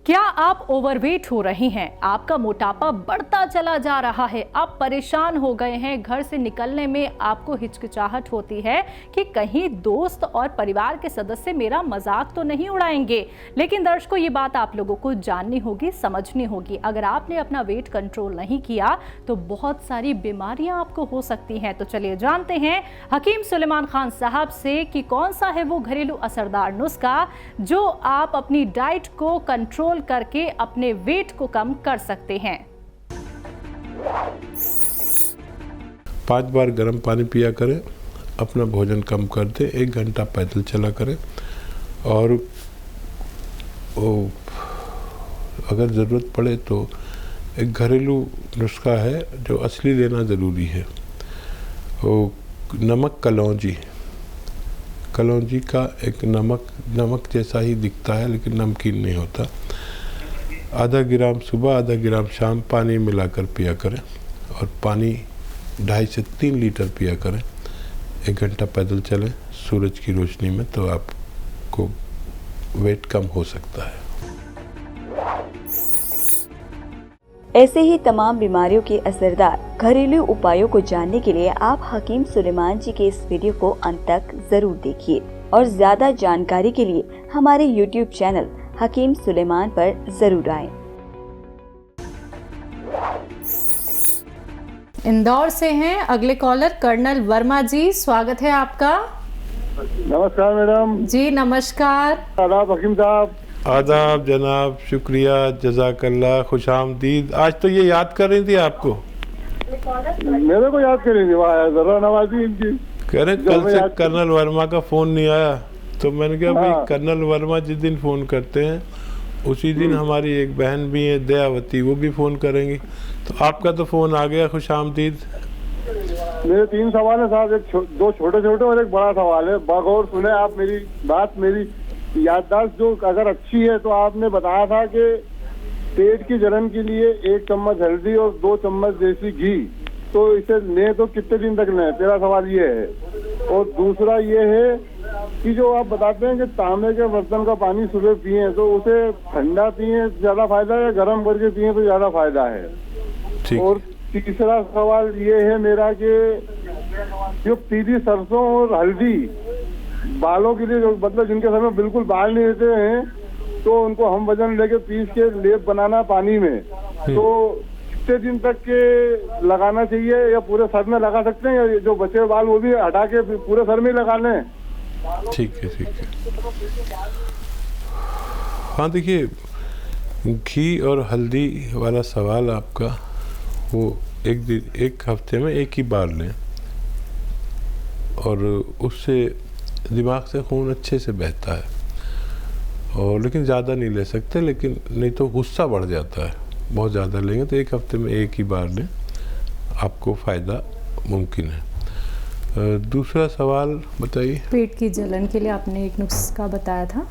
क्या आप ओवरवेट हो रही हैं? आपका मोटापा बढ़ता चला जा रहा है, आप परेशान हो गए हैं, घर से निकलने में आपको हिचकिचाहट होती है कि कहीं दोस्त और परिवार के सदस्य मेरा मजाक तो नहीं उड़ाएंगे। लेकिन दर्शकों, ये बात आप लोगों को जाननी होगी, समझनी होगी। अगर आपने अपना वेट कंट्रोल नहीं किया तो बहुत सारी बीमारियां आपको हो सकती हैं। तो चलिए जानते हैं हकीम सुलेमान खान साहब से कि कौन सा है वो घरेलू असरदार नुस्खा जो आप अपनी डाइट को कंट्रोल करके अपने वेट को कम कर सकते हैं। 5 बार गर्म पानी पिया करें, अपना भोजन कम कर दें, 1 घंटा पैदल चला करें और अगर ज़रूरत पड़े तो एक घरेलू नुस्खा है जो असली लेना ज़रूरी है। वो नमक कलौंजी का एक नमक जैसा ही दिखता है लेकिन नमकीन नहीं होता। आधा ग्राम सुबह, आधा ग्राम शाम पानी मिलाकर पिया करें और पानी 2.5 से 3 लीटर पिया करें। 1 घंटा पैदल चलें सूरज की रोशनी में, तो आपको वेट कम हो सकता है। ऐसे ही तमाम बीमारियों के असरदार घरेलू उपायों को जानने के लिए आप हकीम सुलेमान जी के इस वीडियो को अंत तक जरूर देखिए और ज्यादा जानकारी के लिए हमारे YouTube चैनल हकीम सुलेमान पर जरूर आएं। इंदौर से हैं अगले कॉलर कर्नल वर्मा जी, स्वागत है आपका। नमस्कार मैडम जी नमस्कार। आदाब हकीम साहब। आदाब जनाब, शुक्रिया, जज़ाकल्लाह, खुशामदीद। आज तो ये याद कर रही थी आपको। मेरे को याद कर रही थी, वाह जरा नवाजी इनकी। कह रहे कल से कर्नल वर्मा का फ़ोन नहीं आया, तो मैंने कहा भाई कर्नल वर्मा जिस दिन फ़ोन करते हैं उसी दिन हमारी एक बहन भी है दयावती, वो भी फ़ोन करेंगी। तो आपका तो फ़ोन आ गया, खुशामदीद। मेरे 3 सवाल है साहब, दो छोटे छोटे और एक बड़ा सवाल है। बगौर सुने आप मेरी बात। मेरी याददाश्त जो अगर अच्छी है तो आपने बताया था कि पेट की जलन के लिए 1 चम्मच हल्दी और 2 चम्मच देसी घी, तो इसे लें तो कितने दिन तक लें? मेरा सवाल ये है। और दूसरा ये है कि जो आप बताते हैं कि तांबे के बर्तन का पानी सुबह पिए तो उसे ठंडा पिए ज्यादा फायदा है या गर्म करके पिए तो ज्यादा फायदा है? और तीसरा सवाल ये है मेरा कि जो पीली सरसों और हल्दी बालों के लिए, जो मतलब जिनके सर में बिल्कुल बाल नहीं रहते हैं, तो उनको हम वजन लेके पीस के लेप बनाना पानी में, तो कितने दिन तक के लगाना चाहिए या पूरे सर में लगा सकते हैं, या जो बचे बाल वो भी हटा के पूरे सर में ही लगा लें? ठीक है। हाँ देखिए, घी और हल्दी वाला सवाल आपका, वो एक हफ्ते में 1 ही बार लें और उससे दिमाग से खून अच्छे से बहता है। और लेकिन ज़्यादा नहीं ले सकते, लेकिन नहीं तो गुस्सा बढ़ जाता है। बहुत ज़्यादा लेंगे तो 1 हफ्ते में 1 ही बार लें, आपको फ़ायदा मुमकिन है। दूसरा सवाल बताइए। पेट की जलन के लिए आपने एक नुस्खा बताया था।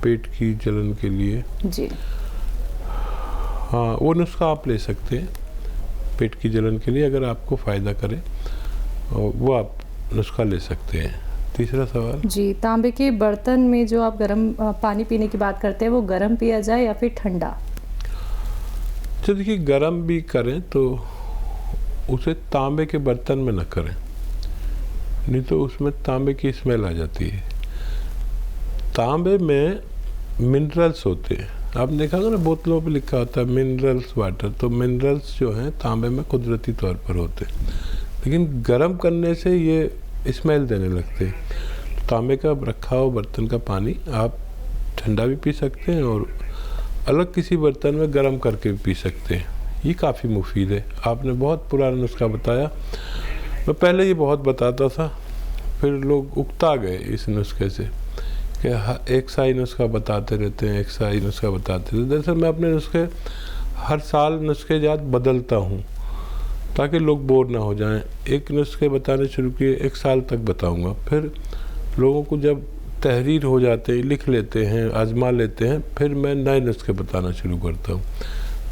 पेट की जलन के लिए जी हाँ, वो नुस्खा आप ले सकते हैं पेट की जलन के लिए, अगर आपको फ़ायदा करे वो आप नुस्खा ले सकते हैं। तीसरा सवाल जी, तांबे के बर्तन में जो आप गर्म पानी पीने की बात करते हैं, वो गर्म पिया जाए या फिर ठंडा? तो देखिए, गर्म भी करें तो उसे तांबे के बर्तन में न करें, नहीं तो उसमें तांबे की स्मेल आ जाती है। तांबे में मिनरल्स होते हैं, आपने देखा होगा ना बोतलों पे लिखा होता है मिनरल्स वाटर, तो मिनरल्स जो हैं तांबे में कुदरती तौर पर होते हैं, लेकिन गर्म करने से ये स्मेल देने लगते हैं। तो तांबे का रखा हुआ बर्तन का पानी आप ठंडा भी पी सकते हैं और अलग किसी बर्तन में गर्म करके भी पी सकते हैं। ये काफ़ी मुफीद है। आपने बहुत पुराना नुस्खा बताया, मैं पहले ये बहुत बताता था, फिर लोग उकता गए इस नुस्खे से कि एक सा ही नुस्खा बताते रहते हैं, एक सा ही नुस्खा बताते रहते। दरअसल मैं अपने नुस्खे हर साल नुस्खे जात बदलता हूँ ताकि लोग बोर ना हो जाएं। एक नुस्खे बताने शुरू किए, 1 साल तक बताऊँगा, फिर लोगों को जब तहरीर हो जाते हैं, लिख लेते हैं, आजमा लेते हैं, फिर मैं नए नुस्खे बताना शुरू करता हूँ।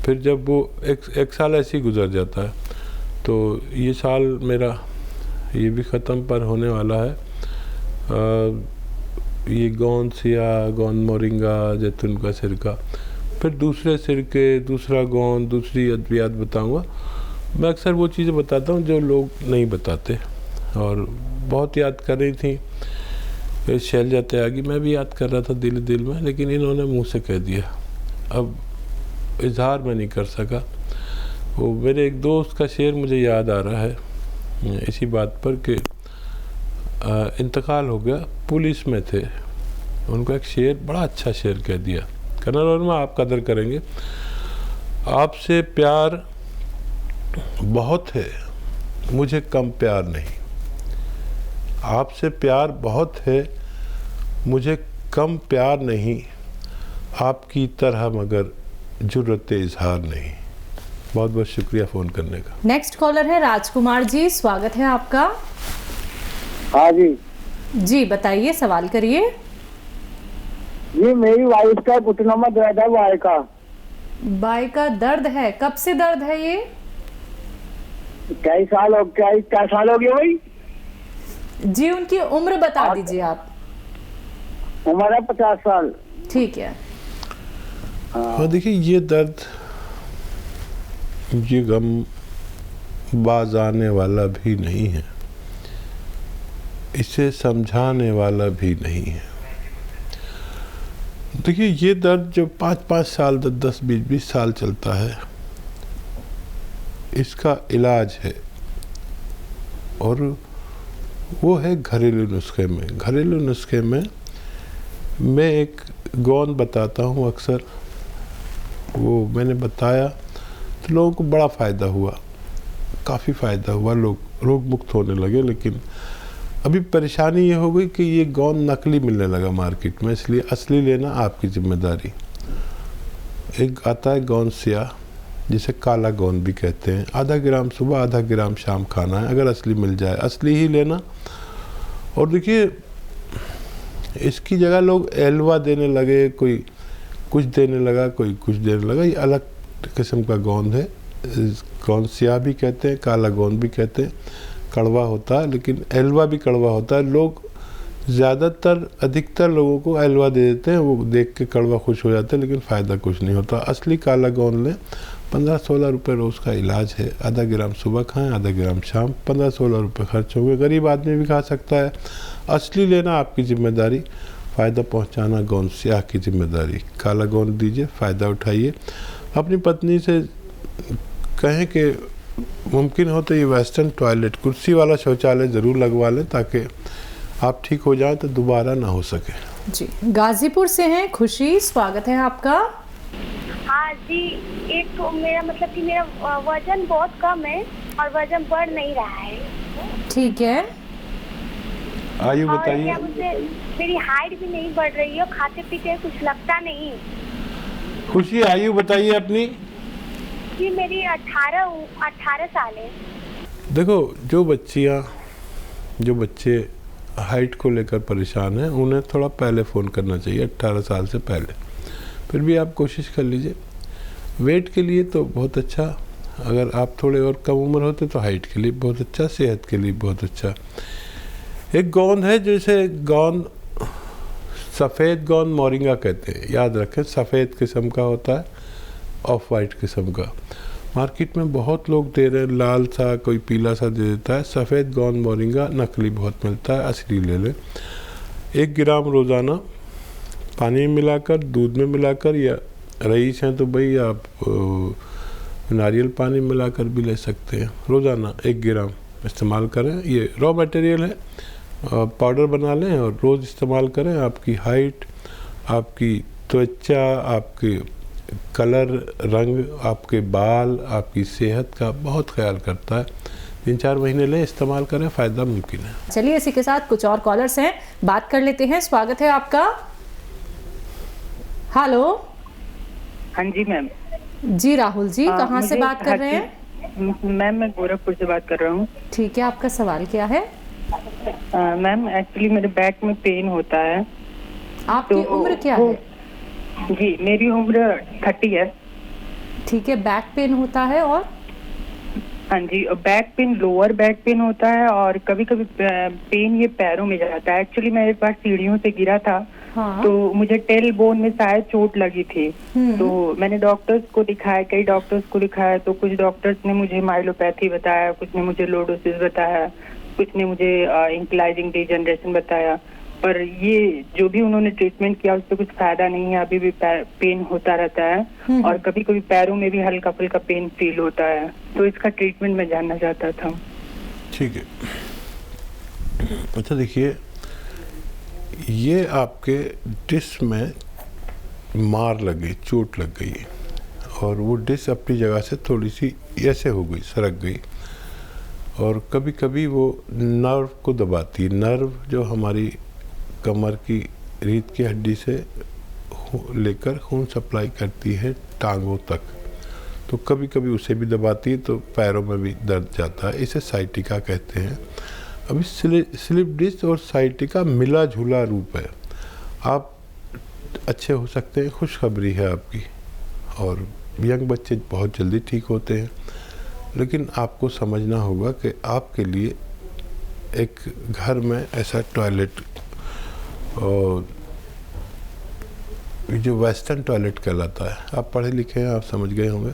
फिर जब वो एक साल ऐसे ही गुजर जाता है, तो ये साल मेरा ये भी ख़त्म पर होने वाला है। ये गोंद सिया, गोंद मोरिंगा, जैतून का सिरका, फिर दूसरे सिरके, दूसरा गोंद, दूसरी अद्वियात बताऊंगा। मैं अक्सर वो चीज़ें बताता हूँ जो लोग नहीं बताते, और बहुत याद कर रही थी शैलजा त्यागी, मैं भी याद कर रहा था दिल में, लेकिन इन्होंने मुंह से कह दिया, अब इजहार मैं नहीं कर सका। वो मेरे एक दोस्त का शेर मुझे याद आ रहा है इसी बात पर कि इंतकाल हो गया, पुलिस में थे, उनको एक शेर, बड़ा अच्छा शेर कह दिया, कर्नल वर्मा आप कदर करेंगे, आपसे प्यार बहुत है, मुझे कम प्यार नहीं। आपसे प्यार बहुत है, मुझे कम प्यार नहीं, आपकी तरह मगर जुर्रत इजहार नहीं। बहुत बहुत शुक्रिया फ़ोन करने का। नेक्स्ट कॉलर है राजकुमार जी, स्वागत है आपका। हाँ जी जी बताइए, सवाल करिए। ये मेरी वाइफ का घुटनों में दर्द है, बाई का दर्द है, कब से दर्द है ये? क्या साल हो गया भाई? जी उनकी उम्र बता दीजिए आप। उम्र है 50 साल। ठीक है। हाँ देखिए, ये दर्द, ये गम बाज आने वाला भी नहीं है, इसे समझाने वाला भी नहीं है। देखिए ये दर्द जो 5-5 साल, 10-10, 20-20 साल चलता है, इसका इलाज है, और वो है घरेलू नुस्खे में। घरेलू नुस्खे में मैं एक गोंद बताता हूँ अक्सर, वो मैंने बताया तो लोगों को बड़ा फ़ायदा हुआ, काफ़ी फ़ायदा हुआ, लोग रोग मुक्त होने लगे। लेकिन अभी परेशानी ये हो गई कि ये गोंद नकली मिलने लगा मार्केट में, इसलिए असली लेना आपकी जिम्मेदारी। एक आता है गोंद सिया, जिसे काला गोंद भी कहते हैं, आधा ग्राम सुबह, आधा ग्राम शाम खाना है, अगर असली मिल जाए असली ही लेना। और देखिए इसकी जगह लोग एलवा देने लगे, कोई कुछ देने लगा, कोई कुछ देने लगा। ये अलग किस्म का गोंद है, गोंद सिया भी कहते हैं, काला गोंद भी कहते हैं, कड़वा होता है, लेकिन एलवा भी कड़वा होता है। लोग ज़्यादातर, अधिकतर लोगों को एलवा दे देते हैं, वो देख के कड़वा खुश हो जाते हैं, लेकिन फ़ायदा कुछ नहीं होता। असली काला गोंद लें, 15-16 रुपये रोज़ का इलाज है। आधा ग्राम सुबह खाएं, आधा ग्राम शाम, 15-16 रुपये खर्च होंगे। गरीब आदमी भी खा सकता है। असली लेना आपकी जिम्मेदारी, फ़ायदा पहुंचाना गोंद सियाह की जिम्मेदारी। काला गोंद दीजिए, फ़ायदा उठाइए। अपनी पत्नी से कहें कि मुमकिन हो तो ये वेस्टर्न टॉयलेट, कुर्सी वाला शौचालय ज़रूर लगवा लें, ताकि आप ठीक हो जाए तो दोबारा ना हो सके। जी गाजीपुर से हैं खुशी, स्वागत है आपका। हाँ जी, एक तो मेरा मतलब कि मेरा वजन बहुत कम है और वजन बढ़ नहीं रहा है। ठीक है, आयु और बताइए। क्या मुझे, मेरी हाइट भी नहीं बढ़ रही है, खाते पीते कुछ लगता नहीं। खुशी आयु बताइए अपनी। जी मेरी 18 साल है। देखो, जो बच्चे हाइट को लेकर परेशान हैं, उन्हें थोड़ा पहले फ़ोन करना चाहिए, 18 साल से पहले। फिर भी आप कोशिश कर लीजिए। वेट के लिए तो बहुत अच्छा, अगर आप थोड़े और कम उम्र होते तो हाइट के लिए बहुत अच्छा, सेहत के लिए बहुत अच्छा। एक गोंद है जैसे गोंद, सफ़ेद गोंद मोरिंगा कहते हैं, याद रखें, सफ़ेद किस्म का होता है, ऑफ वाइट किस्म का। मार्केट में बहुत लोग दे रहे हैं, लाल सा, कोई पीला सा दे देता है। सफ़ेद गोंद मोरिंगा नकली बहुत मिलता है, असली ले लें। 1 ग्राम रोज़ाना पानी में मिलाकर, दूध में मिलाकर, या रईस हैं तो भाई आप नारियल पानी मिलाकर भी ले सकते हैं। रोज़ाना 1 ग्राम इस्तेमाल करें। ये रॉ मटेरियल है, पाउडर बना लें और रोज़ इस्तेमाल करें। आपकी हाइट, आपकी त्वचा, आपके कलर, रंग, आपके बाल, आपकी सेहत का बहुत ख्याल करता है। 3-4 महीने लें, इस्तेमाल करें, फ़ायदा मुमकिन है। चलिए इसी के साथ कुछ और कॉलर्स हैं, बात कर लेते हैं। स्वागत है आपका। हेलो। हाँ जी मैम। जी राहुल जी, कहाँ से बात कर रहे हैं? मैम मैं गोरखपुर से बात कर रहा हूँ। ठीक है, आपका सवाल क्या है? मैम एक्चुअली मेरे बैक में पेन होता है। आपकी उम्र क्या है? जी मेरी उम्र 30 है। ठीक है, बैक पेन होता है और हाँ जी, back pain, lower back pain होता है और कभी कभी पेन ये पैरों में जाता है। एक्चुअली मैं एक बार सीढ़ियों से गिरा था। हाँ। तो मुझे टेल बोन में शायद चोट लगी थी। तो मैंने डॉक्टर्स को दिखाया, कई डॉक्टर्स को दिखाया, तो कुछ डॉक्टर्स ने मुझे माइलोपैथी बताया, कुछ ने मुझे लोडोसिस बताया, कुछ ने मुझे इंक्लाइजिंग डिजनरेशन बताया। पर ये जो भी उन्होंने ट्रीटमेंट किया उससे कुछ फायदा नहीं है। अभी भी पेन होता रहता है और कभी कभी पैरों में भी हल्का फुल्का पेन फील होता है। तो इसका ट्रीटमेंट मैं जानना चाहता था। ठीक है। अच्छा देखिए, ये आपके डिस्क में मार लग गई, चोट लग गई और वो डिस्क अपनी जगह से थोड़ी सी ऐसे हो गई, सरक गई और कभी कभी वो नर्व को दबाती है। नर्व जो हमारी कमर की रीढ़ की हड्डी से लेकर खून सप्लाई करती है टांगों तक, तो कभी कभी उसे भी दबाती है, तो पैरों में भी दर्द जाता है। इसे साइटिका कहते हैं। अभी स्लिप डिस्क और साइटिका मिला जुला रूप है। आप अच्छे हो सकते हैं, खुशखबरी है आपकी, और यंग बच्चे बहुत जल्दी ठीक होते हैं। लेकिन आपको समझना होगा कि आपके लिए एक घर में ऐसा टॉयलेट, और जो वेस्टर्न टॉयलेट कहलाता है, आप पढ़े लिखे हैं, आप समझ गए होंगे।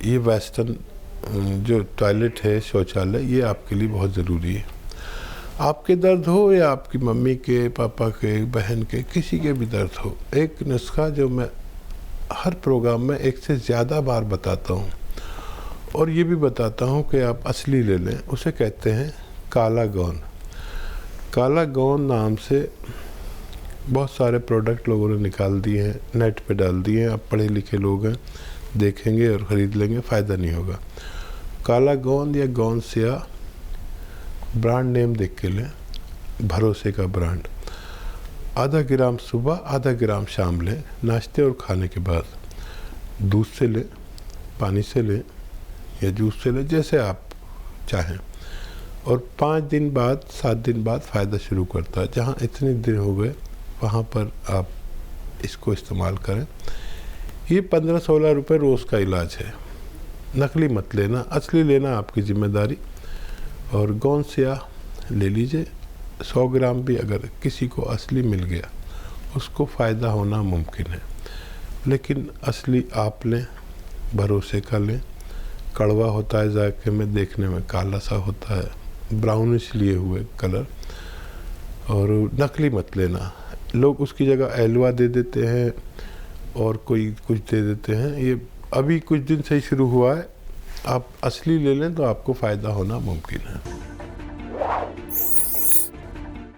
ये वेस्टर्न जो टॉयलेट है, शौचालय, ये आपके लिए बहुत ज़रूरी है। आपके दर्द हो या आपकी मम्मी के, पापा के, बहन के, किसी के भी दर्द हो, एक नुस्खा जो मैं हर प्रोग्राम में एक से ज़्यादा बार बताता हूँ और ये भी बताता हूँ कि आप असली ले लें, उसे कहते हैं काला गौन। काला गौन नाम से बहुत सारे प्रोडक्ट लोगों ने निकाल दिए हैं, नेट पे डाल दिए हैं। आप पढ़े लिखे लोग हैं, देखेंगे और ख़रीद लेंगे, फ़ायदा नहीं होगा। काला गौन या गौन सिया, ब्रांड नेम देख के लें, भरोसे का ब्रांड। आधा ग्राम सुबह, आधा ग्राम शाम लें, नाश्ते और खाने के बाद। दूध से लें, पानी से लें या जूस से लें, जैसे आप चाहें। और 5 दिन बाद, 7 दिन बाद फ़ायदा शुरू करता है। जहाँ इतने दिन हो गए वहाँ पर आप इसको इस्तेमाल करें। ये 15-16 रुपये रोज़ का इलाज है। नकली मत लेना, असली लेना आपकी जिम्मेदारी। और गौन सिया ले लीजिए, 100 ग्राम भी अगर किसी को असली मिल गया उसको फ़ायदा होना मुमकिन है। लेकिन असली आप लें, भरोसे का लें। कड़वा होता है जायके में, देखने में काला सा होता है, ब्राउनिश लिए हुए कलर। और नकली मत लेना। लोग उसकी जगह एलवा दे देते हैं और कोई कुछ दे देते हैं। ये अभी कुछ दिन से ही शुरू हुआ है। आप असली ले लें तो आपको फ़ायदा होना मुमकिन है।